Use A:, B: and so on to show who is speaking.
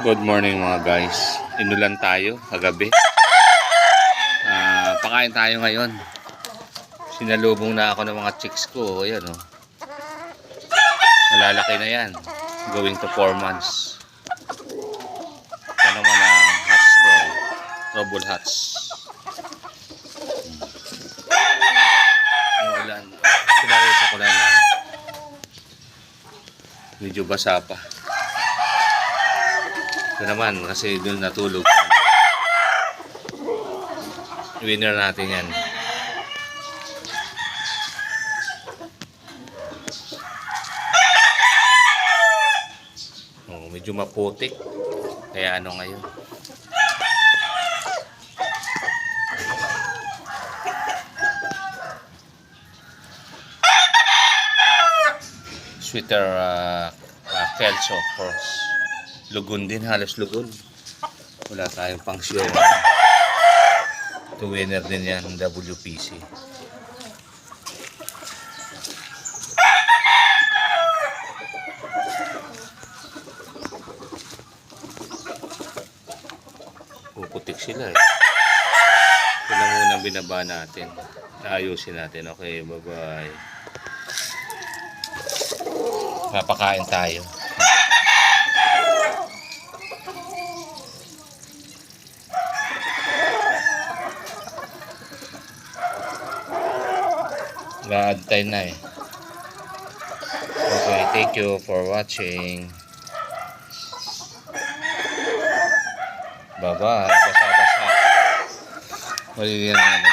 A: Good morning mga guys. Inulan tayo kagabi. Pakain tayo ngayon. Sinalubong na ako ng mga chicks ko. Ayan oh. Nalalaki na yan. Going to 4 months. Ito naman ang hats ko. Trouble hats. Ang ulan. Pinarisa ko na lang. Medyo basa pa. Ito naman kasi doon natulog. Winner natin yan. Oh, medyo maputik. Kaya ano ngayon. Sweater Kelso Cross. Lugon din, halos lugon. Wala tayong pangsyon. Ito winner din yan ng WPC. Puputik sila eh. Ito na muna binaba natin. Ayusin natin. Okay, bye bye. Papakain tayo. Gaantay na eh. Okay, thank you for watching. Bye bye. Basa-basa. Magiging ano